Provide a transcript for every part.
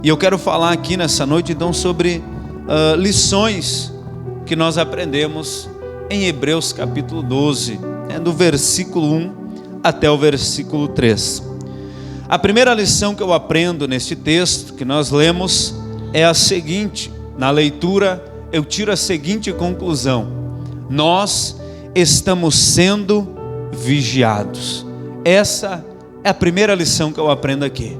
E eu quero falar aqui nessa noite então sobre lições que nós aprendemos em Hebreus capítulo 12, do versículo 1 até o versículo 3. A primeira lição que eu aprendo neste texto que nós lemos é a seguinte: na leitura eu tiro a seguinte conclusão: nós estamos sendo vigiados. Essa é a primeira lição que eu aprendo aqui.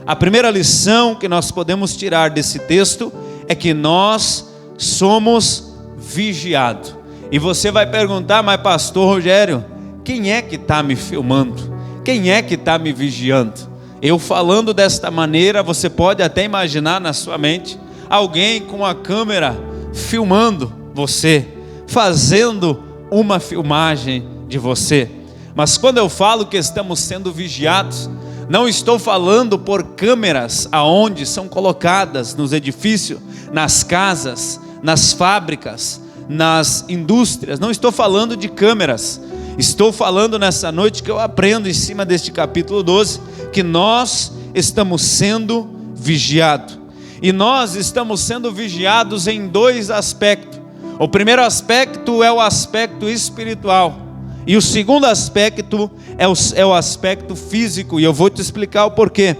A primeira lição que nós podemos tirar desse texto é que nós somos vigiados. E você vai perguntar: mas pastor Rogério, quem é que está me filmando? Quem é que está me vigiando? Eu falando desta maneira, você pode até imaginar na sua mente alguém com a câmera filmando você, fazendo uma filmagem de você. Mas quando eu falo que estamos sendo vigiados, não estou falando por câmeras aonde são colocadas nos edifícios, nas casas, nas fábricas, nas indústrias. Não estou falando de câmeras. Estou falando nessa noite que eu aprendo em cima deste capítulo 12 que nós estamos sendo vigiados. E nós estamos sendo vigiados em dois aspectos. O primeiro aspecto é o aspecto espiritual. E o segundo aspecto é o aspecto físico. E eu vou te explicar o porquê.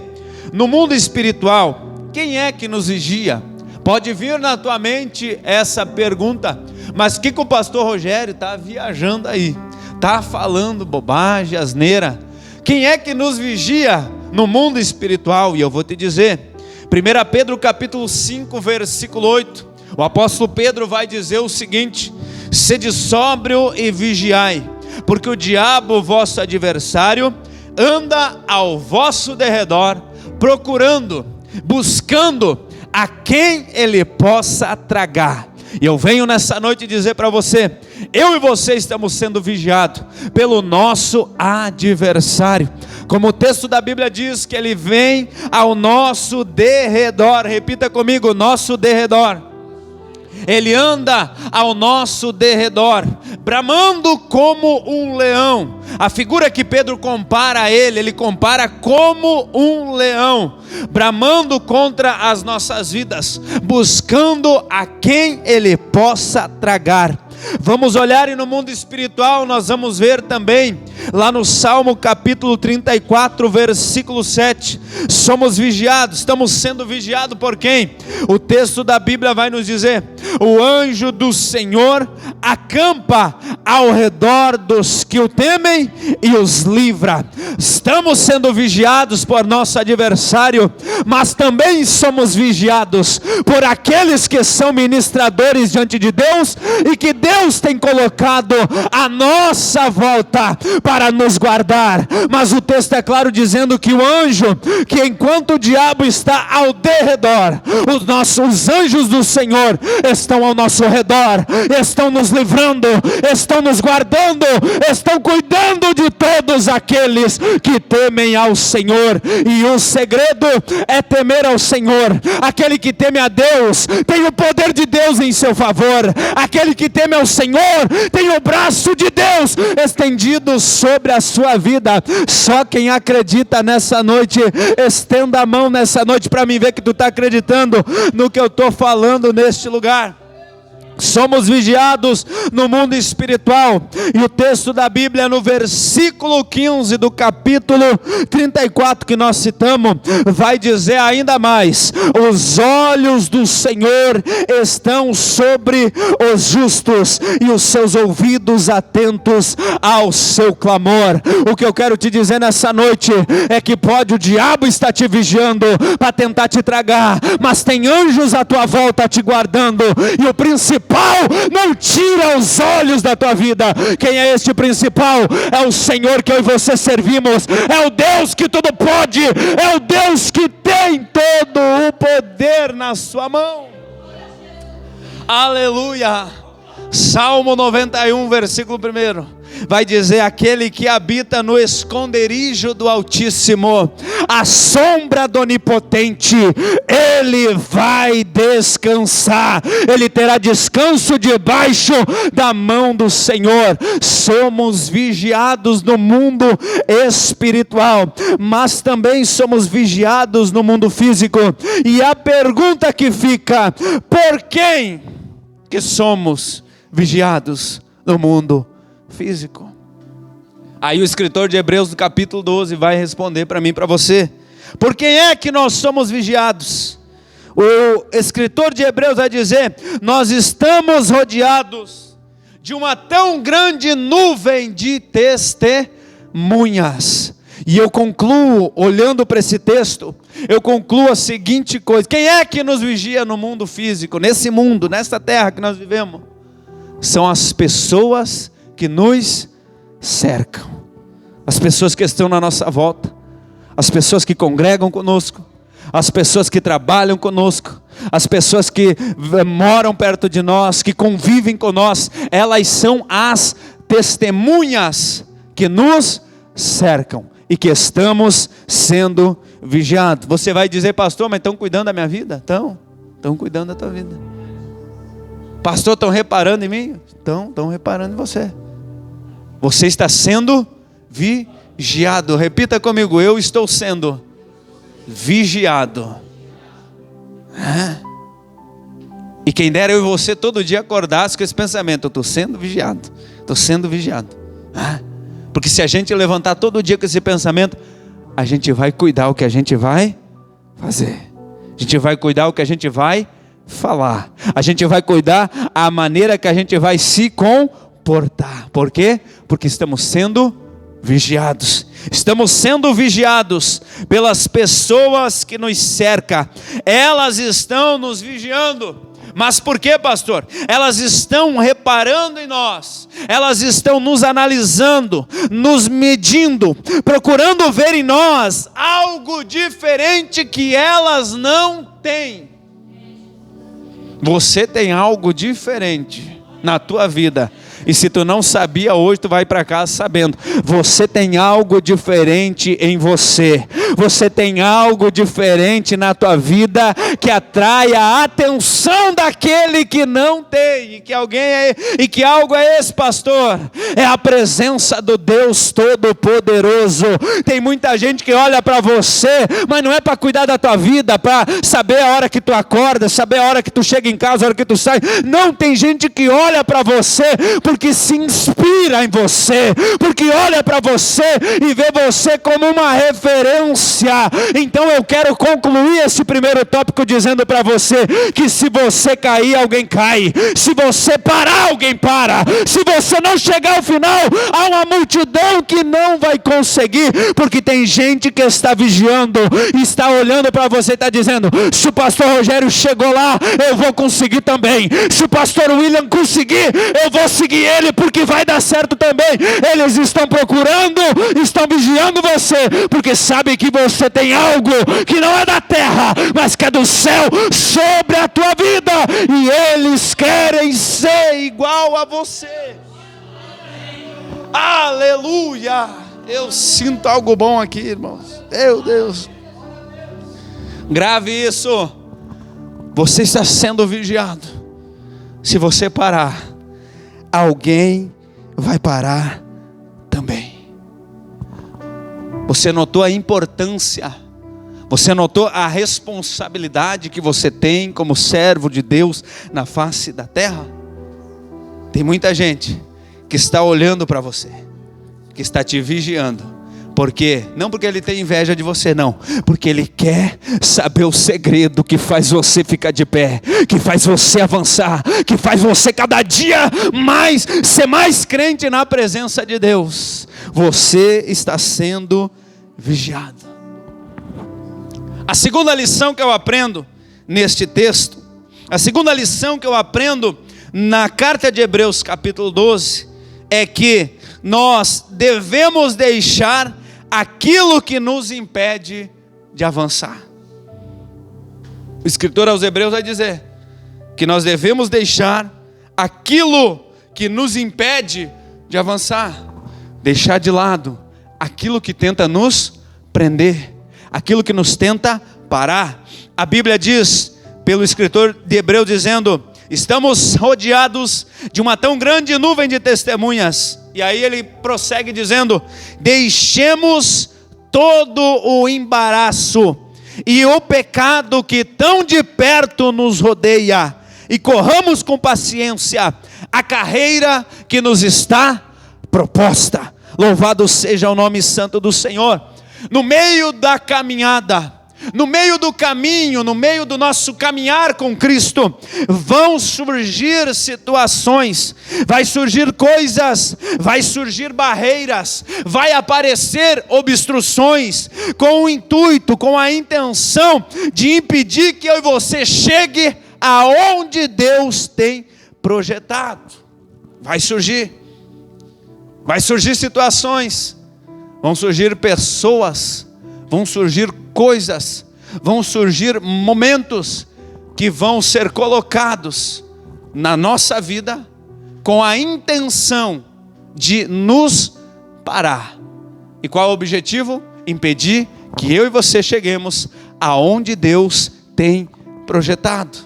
No mundo espiritual, quem é que nos vigia? Pode vir na tua mente essa pergunta: mas o que o pastor Rogério está viajando aí? Está falando bobagem, asneira? Quem é que nos vigia no mundo espiritual? E eu vou te dizer, 1 Pedro capítulo 5, versículo 8, o apóstolo Pedro vai dizer o seguinte: sede sóbrio e vigiai, porque o diabo, vosso adversário, anda ao vosso derredor, procurando, buscando a quem ele possa tragar. E eu venho nessa noite dizer para você: eu e você estamos sendo vigiados pelo nosso adversário. Como o texto da Bíblia diz que ele vem ao nosso derredor. Repita comigo: nosso derredor. Ele anda ao nosso derredor, bramando como um leão. A figura que Pedro compara a ele compara como um leão, bramando contra as nossas vidas, buscando a quem ele possa tragar. Vamos olhar, e no mundo espiritual nós vamos ver também, lá no Salmo capítulo 34, versículo 7, somos vigiados. Estamos sendo vigiados por quem? O texto da Bíblia vai nos dizer: o anjo do Senhor acampa ao redor dos que o temem e os livra. Estamos sendo vigiados por nosso adversário, mas também somos vigiados por aqueles que são ministradores diante de Deus, e que Deus tem colocado à nossa volta para nos guardar. Mas o texto é claro dizendo que o anjo, que enquanto o diabo está ao derredor, os anjos do Senhor estão ao nosso redor, estão nos livrando, estão nos guardando, estão cuidando de todos aqueles que temem ao Senhor. E o segredo é temer ao Senhor. Aquele que teme a Deus tem o poder de Deus em seu favor. Aquele que teme ao Senhor tem o braço de Deus estendido sobre a sua vida. Só quem acredita nessa noite, estenda a mão nessa noite para mim ver que tu está acreditando no que eu estou falando neste lugar. Somos vigiados no mundo espiritual. E o texto da Bíblia, no versículo 15 do capítulo 34 que nós citamos, vai dizer ainda mais: os olhos do Senhor estão sobre os justos, e os seus ouvidos atentos ao seu clamor. O que eu quero te dizer nessa noite é que pode o diabo estar te vigiando para tentar te tragar, mas tem anjos à tua volta te guardando. E o principal, não tira os olhos da tua vida. Quem é este principal? É o Senhor que eu e você servimos. É o Deus que tudo pode. É o Deus que tem todo o poder na sua mão. Aleluia. Salmo 91, versículo 1: vai dizer: aquele que habita no esconderijo do Altíssimo, a sombra do Onipotente, ele vai descansar, ele terá descanso debaixo da mão do Senhor. Somos vigiados no mundo espiritual, mas também somos vigiados no mundo físico. E a pergunta que fica: por quem que somos vigiados no mundo físico? Aí o escritor de Hebreus, no capítulo 12, vai responder para mim e para você: por quem é que nós somos vigiados? O escritor de Hebreus vai dizer: nós estamos rodeados de uma tão grande nuvem de testemunhas. E eu concluo, olhando para esse texto, eu concluo a seguinte coisa: quem é que nos vigia no mundo físico, nesse mundo, nesta terra que nós vivemos? São as pessoas que nos cercam, as pessoas que estão na nossa volta, as pessoas que congregam conosco, as pessoas que trabalham conosco, as pessoas que moram perto de nós, que convivem conosco. Elas são as testemunhas que nos cercam e que estamos sendo vigiados. Você vai dizer: pastor, mas estão cuidando da minha vida? Estão cuidando da tua vida. Pastor, estão reparando em mim? Estão reparando em você. Você está sendo vigiado. Repita comigo: eu estou sendo vigiado. E quem dera eu e você todo dia acordasse com esse pensamento: eu estou sendo vigiado, estou sendo vigiado. Porque se a gente levantar todo dia com esse pensamento, a gente vai cuidar o que a gente vai fazer, a gente vai cuidar o que a gente vai falar, a gente vai cuidar a maneira que a gente vai se comportar. Por quê? Porque estamos sendo vigiados. Estamos sendo vigiados pelas pessoas que nos cercam. Elas estão nos vigiando. Mas por quê, pastor? Elas estão reparando em nós, elas estão nos analisando, nos medindo, procurando ver em nós algo diferente que elas não têm. Você tem algo diferente na tua vida. E se tu não sabia, hoje tu vai para casa sabendo. Você tem algo diferente em você. Você tem algo diferente na tua vida que atrai a atenção daquele que não tem. E que algo é esse, pastor? É a presença do Deus Todo-Poderoso. Tem muita gente que olha para você, mas não é para cuidar da tua vida, para saber a hora que tu acorda, saber a hora que tu chega em casa, a hora que tu sai. Não, tem gente que olha para você porque se inspira em você, porque olha para você e vê você como uma referência. Então eu quero concluir esse primeiro tópico dizendo para você que se você cair, alguém cai. Se você parar, alguém para. Se você não chegar ao final, há uma multidão que não vai conseguir, porque tem gente que está vigiando, está olhando para você e está dizendo: se o pastor Rogério chegou lá, eu vou conseguir também. Se o pastor William conseguir, eu vou seguir ele, porque vai dar certo também. Eles estão procurando, estão vigiando você, porque sabem que você tem algo que não é da terra, mas que é do céu sobre a tua vida, e eles querem ser igual a você. Aleluia! Eu sinto algo bom aqui, irmãos. Meu Deus, grave isso. Você está sendo vigiado. Se você parar, alguém vai parar também. Você notou a importância? Você notou a responsabilidade que você tem como servo de Deus na face da terra? Tem muita gente que está olhando para você, que está te vigiando. Por quê? Não porque ele tem inveja de você, não. Porque ele quer saber o segredo que faz você ficar de pé, que faz você avançar, que faz você cada dia mais ser mais crente na presença de Deus. Você está sendo vigiado. A segunda lição que eu aprendo neste texto, a segunda lição que eu aprendo na carta de Hebreus capítulo 12, é que nós devemos deixar aquilo que nos impede de avançar. O escritor aos Hebreus vai dizer que nós devemos deixar aquilo que nos impede de avançar. deixar de lado aquilo que tenta nos prender, aquilo que nos tenta parar. A Bíblia diz, pelo escritor de Hebreus, dizendo: estamos rodeados de uma tão grande nuvem de testemunhas. E aí ele prossegue dizendo: deixemos todo o embaraço e o pecado que tão de perto nos rodeia, e corramos com paciência a carreira que nos está proposta. Louvado seja o nome santo do Senhor. No meio da caminhada, no meio do caminho, no meio do nosso caminhar com Cristo, vão surgir situações, vai surgir coisas, vai surgir barreiras, vai aparecer obstruções, com o intuito, com a intenção de impedir que eu e você chegue aonde Deus tem projetado. Vai surgir situações, vão surgir pessoas, vão surgir coisas, vão surgir momentos que vão ser colocados na nossa vida com a intenção de nos parar. E qual é o objetivo? Impedir que eu e você cheguemos aonde Deus tem projetado.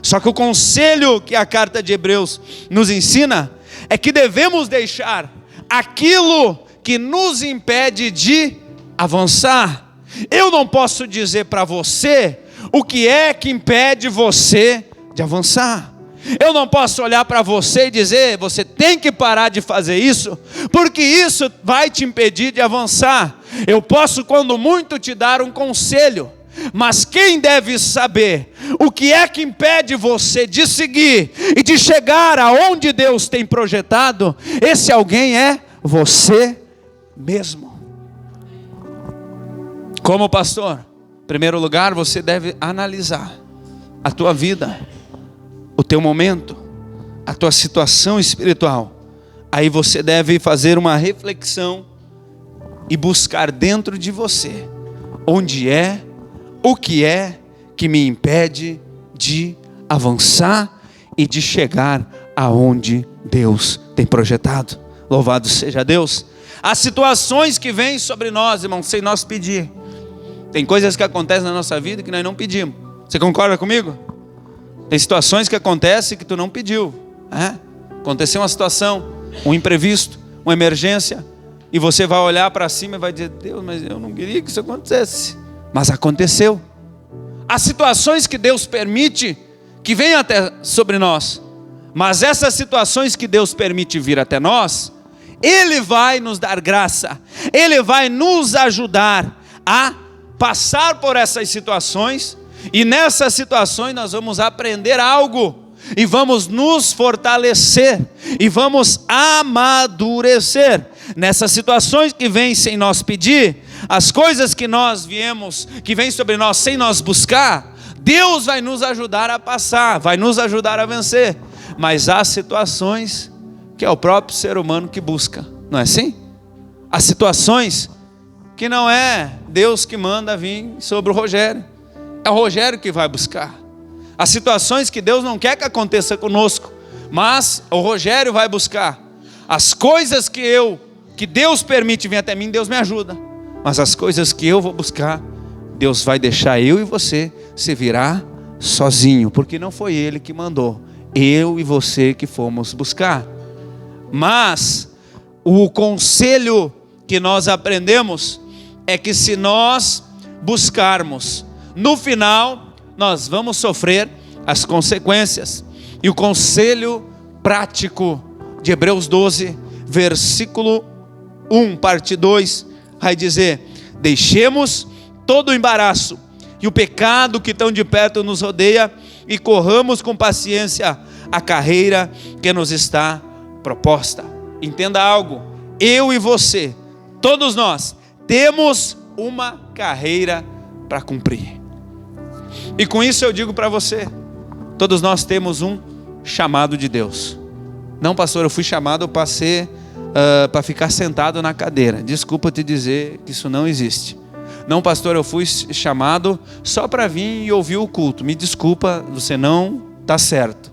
Só que o conselho que a carta de Hebreus nos ensina é que devemos deixar aquilo que nos impede de avançar. Eu não posso dizer para você o que é que impede você de avançar. Eu não posso olhar para você e dizer: você tem que parar de fazer isso, porque isso vai te impedir de avançar. Eu posso, quando muito, te dar um conselho, mas quem deve saber o que é que impede você de seguir e de chegar aonde Deus tem projetado, esse alguém é você mesmo. Como pastor, em primeiro lugar, você deve analisar a tua vida, o teu momento, a tua situação espiritual. Aí você deve fazer uma reflexão e buscar dentro de você onde é, o que é que me impede de avançar e de chegar aonde Deus tem projetado. Louvado seja Deus. As situações que vêm sobre nós, irmão, sem nós pedir. Tem coisas que acontecem na nossa vida que nós não pedimos. Você concorda comigo? Tem situações que acontecem que tu não pediu. Aconteceu uma situação, um imprevisto, uma emergência, e você vai olhar para cima e vai dizer: Deus, mas eu não queria que isso acontecesse. Mas aconteceu. Há situações que Deus permite que venham até sobre nós, mas essas situações que Deus permite vir até nós, Ele vai nos dar graça, Ele vai nos ajudar a passar por essas situações, e nessas situações nós vamos aprender algo, e vamos nos fortalecer, e vamos amadurecer. Nessas situações que vêm sem nós pedir, as coisas que nós viemos, que vêm sobre nós sem nós buscar, Deus vai nos ajudar a passar, vai nos ajudar a vencer. Mas há situações que é o próprio ser humano que busca, não é assim? Há situações que não é Deus que manda vir sobre o Rogério, é o Rogério que vai buscar. Há situações que Deus não quer que aconteça conosco, mas o Rogério vai buscar. As coisas que Deus permite vir até mim, Deus me ajuda. Mas as coisas que eu vou buscar, Deus vai deixar eu e você se virar sozinho, porque não foi Ele que mandou, eu e você que fomos buscar. Mas o conselho que nós aprendemos é que se nós buscarmos, no final nós vamos sofrer as consequências. E o conselho prático de Hebreus 12, versículo 1, parte 2, vai dizer: deixemos todo o embaraço e o pecado que tão de perto nos rodeia, e corramos com paciência a carreira que nos está proposta. Entenda algo: eu e você, todos nós, temos uma carreira para cumprir. E com isso eu digo para você, todos nós temos um chamado de Deus. Não, pastor, eu fui chamado para para ficar sentado na cadeira. Desculpa te dizer que isso não existe. Não, pastor, eu fui chamado só para vir e ouvir o culto. Me desculpa, você não está certo.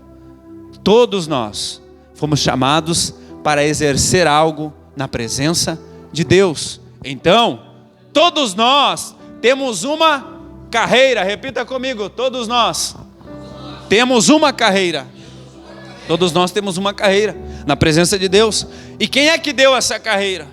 Todos nós fomos chamados para exercer algo na presença de Deus. Então, todos nós temos uma carreira. Repita comigo, todos nós temos uma carreira. Todos nós temos uma carreira na presença de Deus. E quem é que deu essa carreira?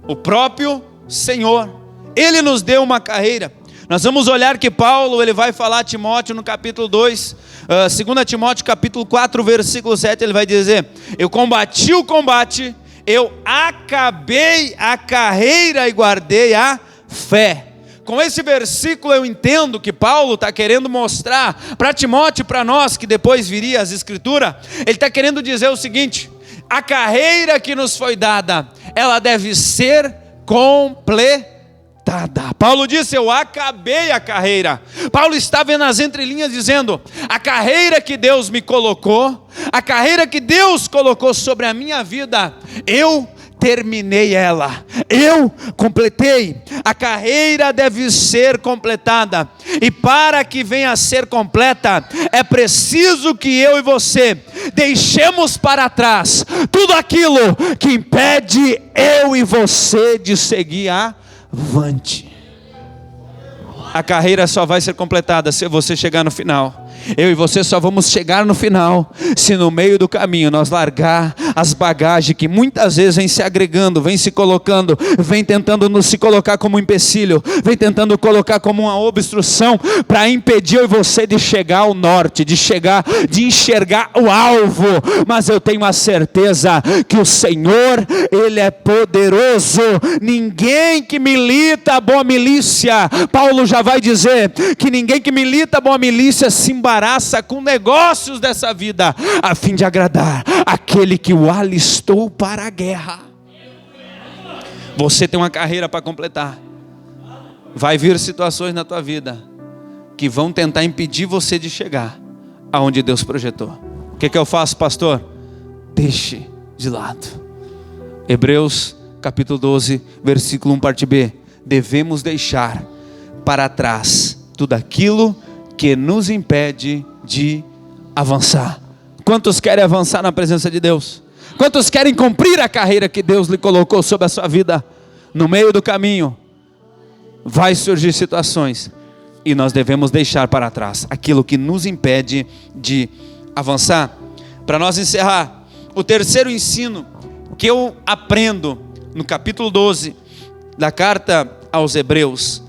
O próprio Senhor. Ele nos deu uma carreira. Nós vamos olhar que Paulo, ele vai falar a Timóteo no capítulo 2, 2 Timóteo capítulo 4, versículo 7, ele vai dizer: eu combati o combate, eu acabei a carreira e guardei a fé. Com esse versículo eu entendo que Paulo está querendo mostrar para Timóteo e para nós, que depois viria as escrituras, ele está querendo dizer o seguinte: a carreira que nos foi dada, ela deve ser completada. Paulo disse: eu acabei a carreira. Paulo está vendo as entrelinhas dizendo: a carreira que Deus me colocou, a carreira que Deus colocou sobre a minha vida, eu terminei ela, eu completei. A carreira deve ser completada, e para que venha a ser completa, é preciso que eu e você deixemos para trás tudo aquilo que impede eu e você de seguir avante. A carreira só vai ser completada se você chegar no final. Eu e você só vamos chegar no final se no meio do caminho nós largar as bagagens que muitas vezes vem se agregando, vem se colocando, vem tentando nos se colocar como um empecilho, vem tentando colocar como uma obstrução para impedir eu e você de chegar ao norte, de enxergar o alvo. Mas eu tenho a certeza que o Senhor, Ele é poderoso. Ninguém que milita a boa milícia, Paulo já vai dizer que ninguém que milita a boa milícia se embaraça com negócios dessa vida, a fim de agradar aquele que o alistou para a guerra. Você tem uma carreira para completar. Vai vir situações na tua vida que vão tentar impedir você de chegar aonde Deus projetou. O que eu faço, pastor? Deixe de lado. Hebreus capítulo 12, versículo 1, parte B. Devemos deixar para trás tudo aquilo que nos impede de avançar. Quantos querem avançar na presença de Deus? Quantos querem cumprir a carreira que Deus lhe colocou sobre a sua vida? No meio do caminho vai surgir situações e nós devemos deixar para trás aquilo que nos impede de avançar. Para nós encerrar, o terceiro ensino que eu aprendo no capítulo 12 da carta aos Hebreus: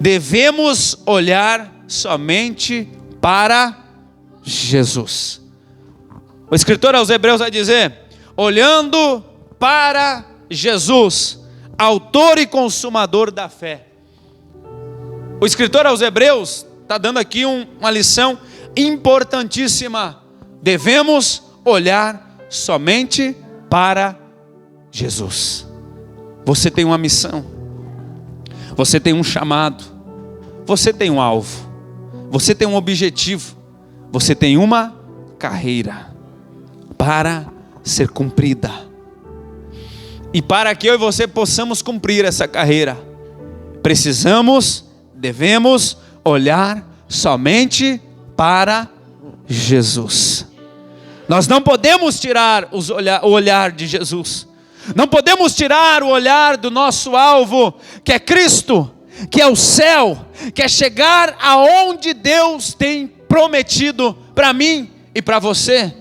devemos olhar somente para Jesus. O escritor aos Hebreus vai dizer: olhando para Jesus, autor e consumador da fé. O escritor aos Hebreus está dando aqui uma lição importantíssima. Devemos olhar somente para Jesus. Você tem uma missão, você tem um chamado, você tem um alvo, você tem um objetivo, você tem uma carreira para ser cumprida. E para que eu e você possamos cumprir essa carreira, devemos olhar somente para Jesus. Nós não podemos tirar o olhar de Jesus. Não podemos tirar o olhar do nosso alvo, que é Cristo, que é o céu, que é chegar aonde Deus tem prometido para mim e para você,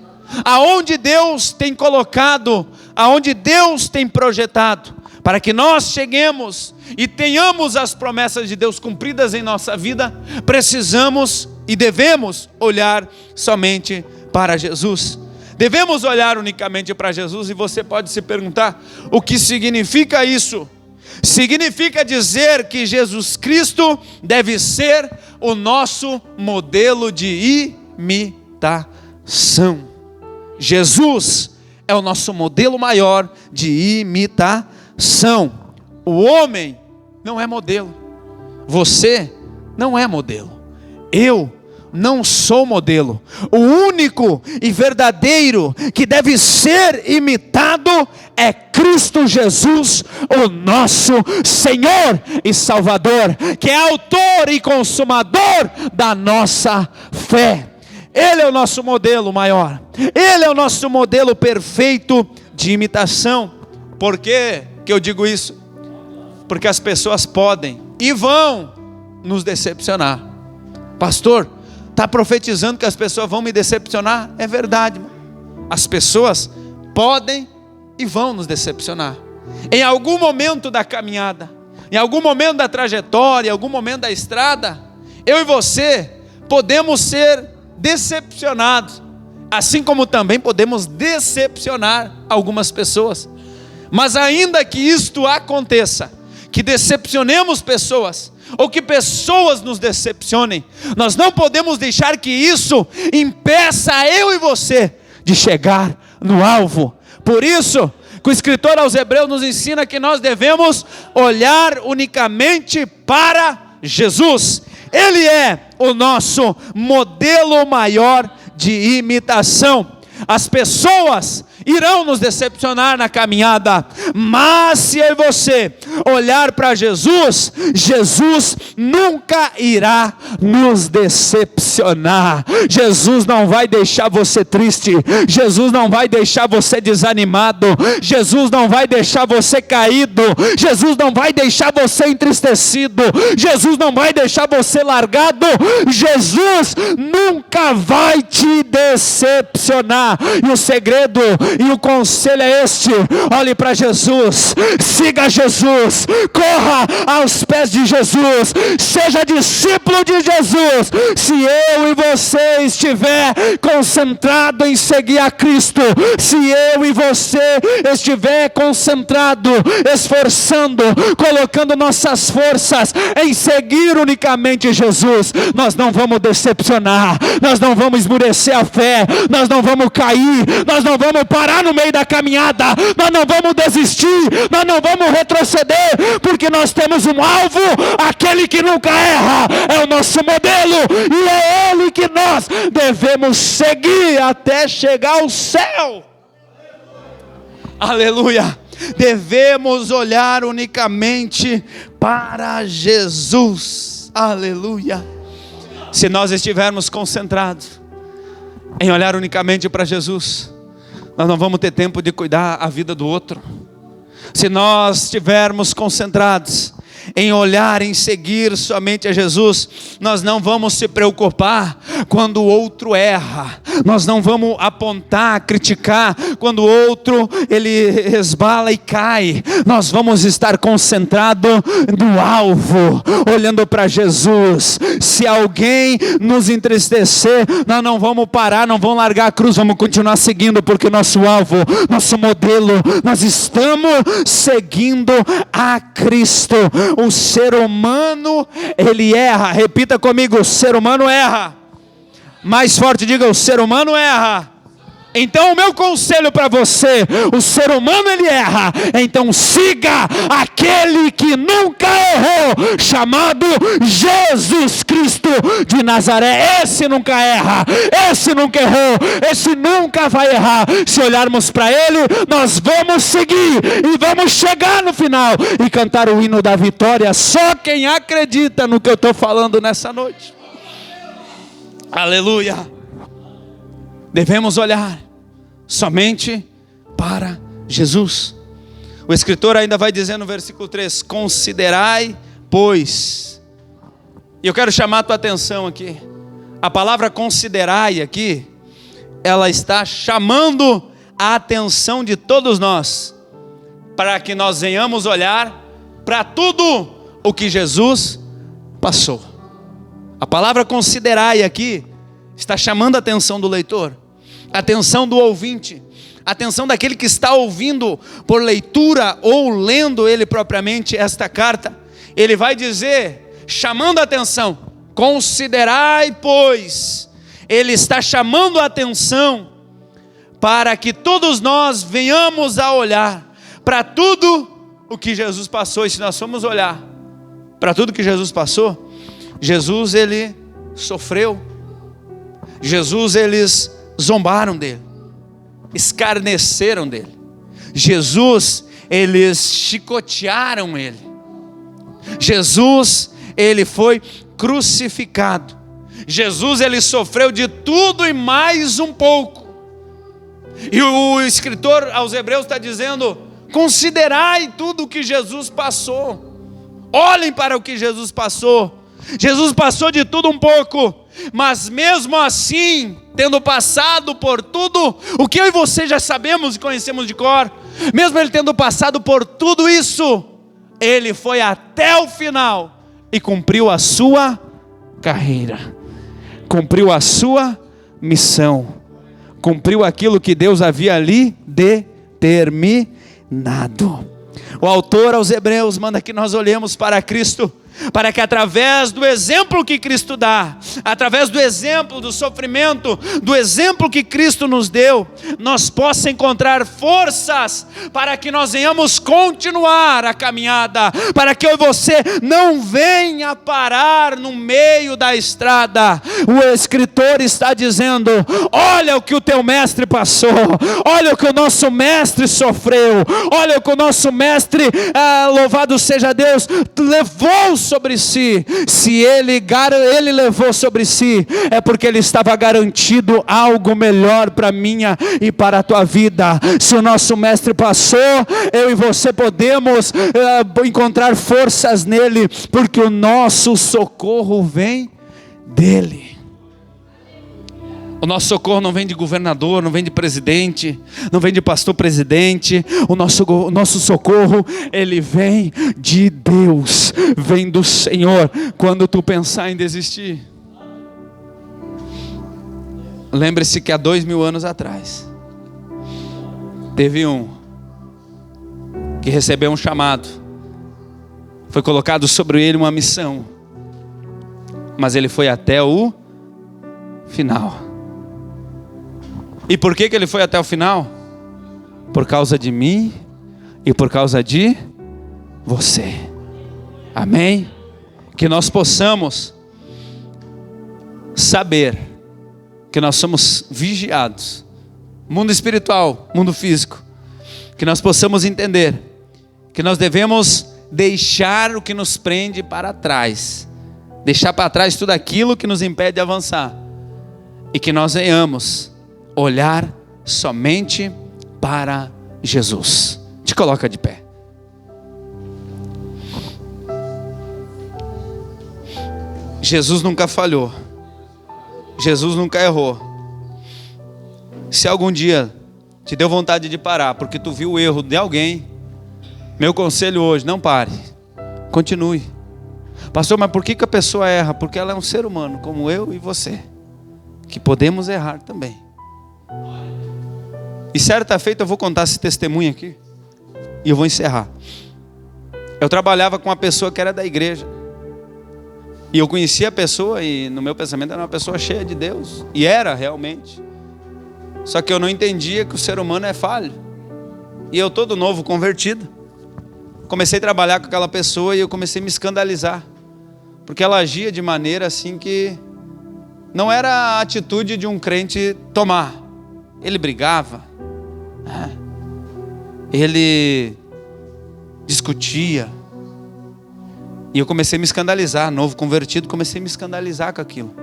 aonde Deus tem colocado, aonde Deus tem projetado, para que nós cheguemos e tenhamos as promessas de Deus cumpridas em nossa vida. Precisamos e devemos olhar somente para Jesus. Devemos olhar unicamente para Jesus. E você pode se perguntar: o que significa isso? Significa dizer que Jesus Cristo deve ser o nosso modelo de imitação. Jesus é o nosso modelo maior de imitação. O homem não é modelo. Você não é modelo. Eu não sou modelo. O único e verdadeiro que deve ser imitado é Cristo Jesus, o nosso Senhor e Salvador, que é autor e consumador da nossa fé. Ele é o nosso modelo maior. Ele é o nosso modelo perfeito de imitação. Por que eu digo isso? Porque as pessoas podem e vão nos decepcionar. Pastor, está profetizando que as pessoas vão me decepcionar? É verdade. As pessoas podem e vão nos decepcionar. Em algum momento da caminhada, em algum momento da trajetória, em algum momento da estrada, eu e você podemos ser decepcionados, assim como também podemos decepcionar algumas pessoas. Mas ainda que isto aconteça, que decepcionemos pessoas, ou que pessoas nos decepcionem, nós não podemos deixar que isso impeça eu e você de chegar no alvo. Por isso que o escritor aos Hebreus nos ensina que nós devemos olhar unicamente para Jesus. Ele é o nosso modelo maior de imitação. As pessoas irão nos decepcionar na caminhada, mas se eu e você olhar para Jesus, Jesus nunca irá nos decepcionar. Jesus não vai deixar você triste, Jesus não vai deixar você desanimado, Jesus não vai deixar você caído, Jesus não vai deixar você entristecido, Jesus não vai deixar você largado. Jesus nunca vai te decepcionar. E o segredo e o conselho é este: olhe para Jesus, siga Jesus, corra aos pés de Jesus, seja discípulo de Jesus. Se eu e você estiver concentrado em seguir a Cristo, se eu e você estiver concentrado, esforçando, colocando nossas forças em seguir unicamente Jesus, nós não vamos decepcionar, nós não vamos esmurecer a fé, nós não vamos cair, nós não vamos parar no meio da caminhada, nós não vamos desistir, nós não vamos retroceder, porque nós temos um alvo, aquele que nunca erra, é o nosso modelo, e é ele que nós devemos seguir até chegar ao céu. Aleluia! Devemos olhar unicamente para Jesus. Aleluia! Se nós estivermos concentrados em olhar unicamente para Jesus, nós não vamos ter tempo de cuidar a vida do outro. Se nós estivermos concentrados em olhar, em seguir somente a Jesus, nós não vamos se preocupar quando o outro erra, nós não vamos apontar, criticar quando o outro ele resbala e cai. Nós vamos estar concentrados no alvo, olhando para Jesus. Se alguém nos entristecer, nós não vamos parar, não vamos largar a cruz, vamos continuar seguindo, porque nosso alvo, nosso modelo, nós estamos seguindo a Cristo. O ser humano, ele erra. Repita comigo: o ser humano erra. Mais forte, diga: o ser humano erra. Então o meu conselho para você: o ser humano ele erra, então siga aquele que nunca errou, chamado Jesus Cristo de Nazaré. Esse nunca erra, esse nunca errou, esse nunca vai errar. Se olharmos para ele, nós vamos seguir e vamos chegar no final e cantar o hino da vitória. Só quem acredita no que eu estou falando nessa noite. Aleluia. Devemos olhar somente para Jesus. O escritor ainda vai dizer no versículo 3: considerai, pois. E eu quero chamar a tua atenção aqui. A palavra considerai aqui, ela está chamando a atenção de todos nós, para que nós venhamos olhar para tudo o que Jesus passou. A palavra considerai aqui está chamando a atenção do leitor, a atenção do ouvinte, a atenção daquele que está ouvindo por leitura ou lendo ele propriamente esta carta. Ele vai dizer, chamando a atenção: considerai, pois. Ele está chamando a atenção para que todos nós venhamos a olhar para tudo o que Jesus passou. E se nós formos olhar para tudo que Jesus passou, Jesus ele sofreu, Jesus eles zombaram dele, escarneceram dele, Jesus eles chicotearam ele, Jesus ele foi crucificado, Jesus ele sofreu de tudo e mais um pouco. E o escritor aos Hebreus está dizendo: considerai tudo o que Jesus passou. Olhem para o que Jesus passou. Jesus passou de tudo um pouco, mas mesmo assim, tendo passado por tudo o que eu e você já sabemos e conhecemos de cor, mesmo ele tendo passado por tudo isso, ele foi até o final e cumpriu a sua carreira, cumpriu a sua missão, cumpriu aquilo que Deus havia ali determinado. O autor aos Hebreus manda que nós olhemos para Cristo, para que através do exemplo que Cristo dá, através do exemplo do sofrimento, do exemplo que Cristo nos deu, nós possamos encontrar forças para que nós venhamos continuar a caminhada, para que eu e você não venha parar no meio da estrada. O escritor está dizendo: olha o que o teu mestre passou, olha o que o nosso mestre sofreu, olha o que o nosso mestre, louvado seja Deus, levou sobre si. Se ele levou sobre si, é porque ele estava garantido algo melhor para minha e para a tua vida. Se o nosso mestre passou, eu e você podemos encontrar forças nele, porque o nosso socorro vem dele. O nosso socorro não vem de governador, não vem de presidente, não vem de pastor presidente. O nosso socorro, ele vem de Deus, vem do Senhor. Quando tu pensar em desistir, lembre-se que há 2000 anos atrás, teve um que recebeu um chamado, foi colocado sobre ele uma missão, mas ele foi até o final. E por que ele foi até o final? Por causa de mim e por causa de você. Amém? Que nós possamos saber que nós somos vigiados, mundo espiritual, mundo físico. Que nós possamos entender que nós devemos deixar o que nos prende para trás, deixar para trás tudo aquilo que nos impede de avançar, e que nós venhamos olhar somente para Jesus. Te coloca de pé. Jesus nunca falhou. Jesus nunca errou. Se algum dia te deu vontade de parar porque tu viu o erro de alguém, meu conselho hoje: não pare, continue. Pastor, mas por que a pessoa erra? Porque ela é um ser humano como eu e você, que podemos errar também. E certa feita eu vou contar esse testemunho aqui e eu vou encerrar. Eu trabalhava com uma pessoa que era da igreja, e eu conhecia a pessoa, e no meu pensamento era uma pessoa cheia de Deus, e era realmente. Só que eu não entendia que o ser humano é falho. E eu, todo novo, convertido, comecei a trabalhar com aquela pessoa e eu comecei a me escandalizar, porque ela agia de maneira assim que não era a atitude de um crente tomar. Ele brigava, ele discutia, e eu comecei a me escandalizar. Novo convertido, comecei a me escandalizar com aquilo.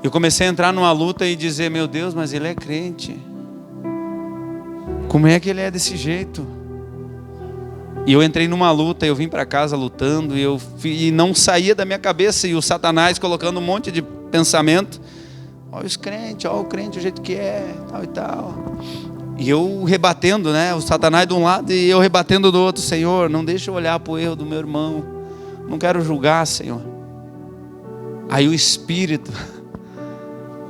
Eu comecei a entrar numa luta e dizer: meu Deus, mas ele é crente, como é que ele é desse jeito? E eu entrei numa luta, eu vim para casa lutando, e não saía da minha cabeça, e o Satanás colocando um monte de pensamento: olha os crentes, olha o crente, o jeito que é, tal e tal. E eu rebatendo, né? O Satanás de um lado e eu rebatendo do outro: Senhor, não deixa eu olhar para o erro do meu irmão, não quero julgar, Senhor. Aí o Espírito,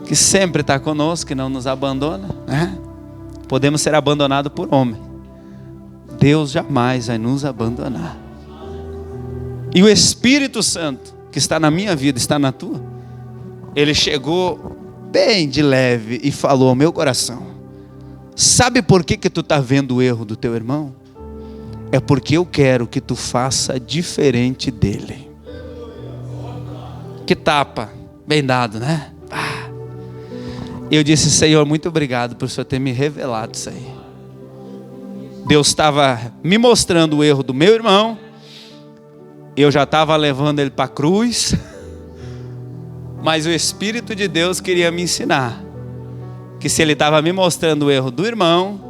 que sempre está conosco, que não nos abandona, né? Podemos ser abandonados por homem, Deus jamais vai nos abandonar. E o Espírito Santo, que está na minha vida, está na tua, ele chegou bem de leve e falou ao meu coração: sabe por que tu está vendo o erro do teu irmão? É porque eu quero que tu faça diferente dele. Que tapa, bem dado, né? Eu disse: Senhor, muito obrigado por o Senhor ter me revelado isso aí. Deus estava me mostrando o erro do meu irmão, eu já estava levando ele para a cruz, mas o Espírito de Deus queria me ensinar que se ele estava me mostrando o erro do irmão,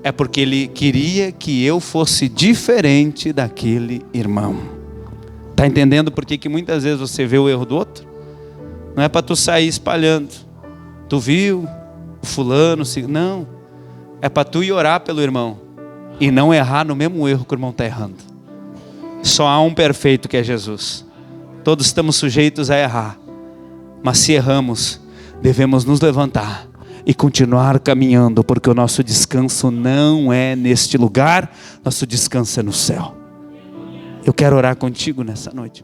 é porque ele queria que eu fosse diferente daquele irmão. Está entendendo por que muitas vezes você vê o erro do outro? Não é para tu sair espalhando. Tu viu o fulano? Não. É para tu ir orar pelo irmão e não errar no mesmo erro que o irmão está errando. Só há um perfeito, que é Jesus. Todos estamos sujeitos a errar. Mas se erramos, devemos nos levantar e continuar caminhando, porque o nosso descanso não é neste lugar, nosso descanso é no céu. Eu quero orar contigo nessa noite.